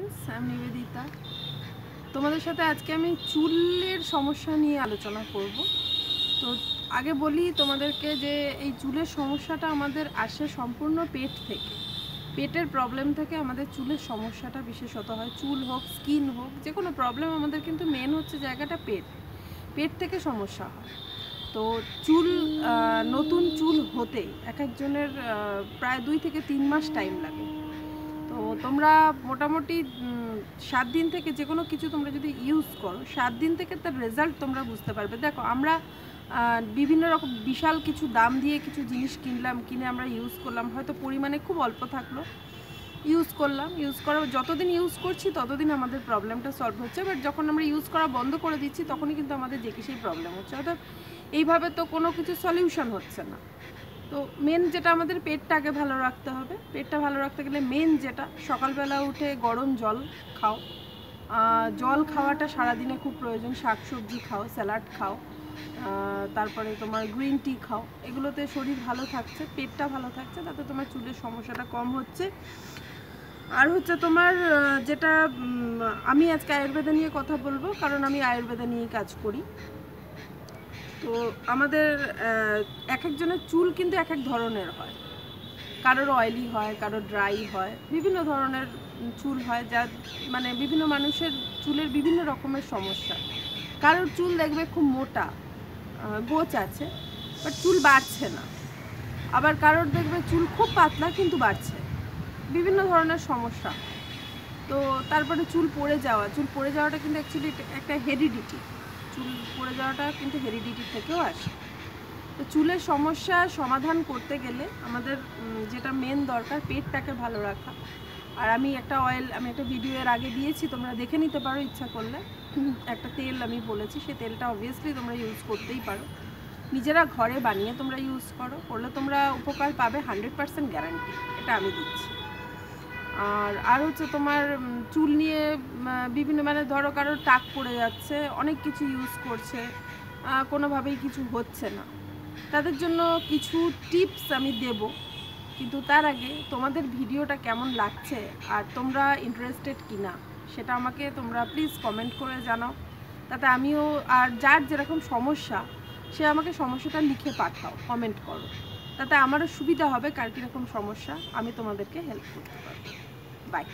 Friends, আমি নিবেদিতা। তোমাদের সাথে আজকে আমি চুলের সমস্যা নিয়ে আলোচনা করব। তো আগে বলি তোমাদেরকে যে এই চুলের সমস্যাটা আমাদের আসে সম্পূর্ণ পেট থেকে। পেটের প্রবলেম থেকে আমাদের চুলের সমস্যাটা বিশেষত হয়। চুল হোক, স্কিন হোক, যে কোনো প্রবলেম আমাদের কিন্তু মেন হচ্ছে জায়গাটা পেট থেকে সমস্যা হয়। তো চুল নতুন চুল হতে এক একজনের প্রায় 2 থেকে 3 মাস টাইম লাগে। তো তোমরা মোটামুটি 7 দিন থেকে যে কোনো কিছু তোমরা যদি ইউজ করো, 7 দিন থেকে তার রেজাল্ট তোমরা বুঝতে পারবে। দেখো, আমরা বিভিন্ন রকম বিশাল কিছু দাম দিয়ে কিছু জিনিস কিনে আমরা ইউজ করলাম, হয়তো পরিমাণে খুব অল্প থাকলো, ইউজ করার যতদিন ইউজ করছি ততদিন আমাদের প্রবলেমটা সলভ হচ্ছে। বাট যখন আমরা ইউজ করা বন্ধ করে দিচ্ছি তখনই কিন্তু আমাদের যে সেই প্রবলেম হচ্ছে। অর্থাৎ এইভাবে তো কোনো কিছু সলিউশন হচ্ছে না। তো মেন যেটা আমাদের পেটটাকে ভালো রাখতে হবে। পেটটা ভালো রাখতে গেলে মেন যেটা, সকালবেলা উঠে গরম জল খাও। জল খাওয়াটা সারাদিনে খুব প্রয়োজন। শাকসবজি খাও, স্যালাড খাও, তারপরে তোমার গ্রিন টি খাও। এগুলোতে শরীর ভালো থাকছে, পেটটা ভালো থাকছে, তাতে তোমার চুলের সমস্যাটা কম হচ্ছে। আর হচ্ছে তোমার যেটা, আমি আজকে আয়ুর্বেদা নিয়ে কথা বলবো, কারণ আমি আয়ুর্বেদা নিয়েই কাজ করি। তো আমাদের এক একজনের চুল কিন্তু এক এক ধরনের হয়। কারোর অয়েলি হয়, কারোর ড্রাই হয়, বিভিন্ন ধরনের চুল হয়, যা মানে বিভিন্ন মানুষের চুলের বিভিন্ন রকমের সমস্যা। কারোর চুল দেখবে খুব মোটা, গোছ আছে, বাট চুল বাড়ছে না। আবার কারোর দেখবে চুল খুব পাতলা কিন্তু বাড়ছে। বিভিন্ন ধরনের সমস্যা। তো তারপরে চুল পড়ে যাওয়াটা কিন্তু অ্যাকচুয়ালি একটা হেরিডিটি। চুল পড়ে যাওয়াটা কিন্তু হেরিডিটির থেকেও আসে। তো চুলের সমস্যা সমাধান করতে গেলে আমাদের যেটা মেন দরকার, পেটটাকে ভালো রাখা। আর আমি একটা ভিডিও এর আগে দিয়েছি, তোমরা দেখে নিতে পারো ইচ্ছা করলে। একটা তেল আমি বলেছি, সেই তেলটা অবভিয়াসলি তোমরা ইউজ করতেই পারো। নিজেরা ঘরে বানিয়ে তোমরা ইউজ করলে তোমরা উপকার পাবে, 100% গ্যারান্টি, এটা আমি দিচ্ছি। আর হচ্ছে তোমার চুল নিয়ে বিভিন্ন, মানে ধরো কারোর টাক পড়ে যাচ্ছে, অনেক কিছু ইউজ করছে, কোনোভাবেই কিছু হচ্ছে না, তাদের জন্য কিছু টিপস আমি দেব। কিন্তু তার আগে তোমাদের ভিডিওটা কেমন লাগছে আর তোমরা ইন্টারেস্টেড কি না সেটা আমাকে তোমরা প্লিজ কমেন্ট করে জানাও। তাতে আমিও, আর যার যেরকম সমস্যা সে আমাকে সমস্যাটা লিখে পাঠাও, কমেন্ট করো, তাতে আমারও সুবিধা হবে কার কীরকম সমস্যা, আমি তোমাদেরকে হেল্প করতে পারবো। বাই।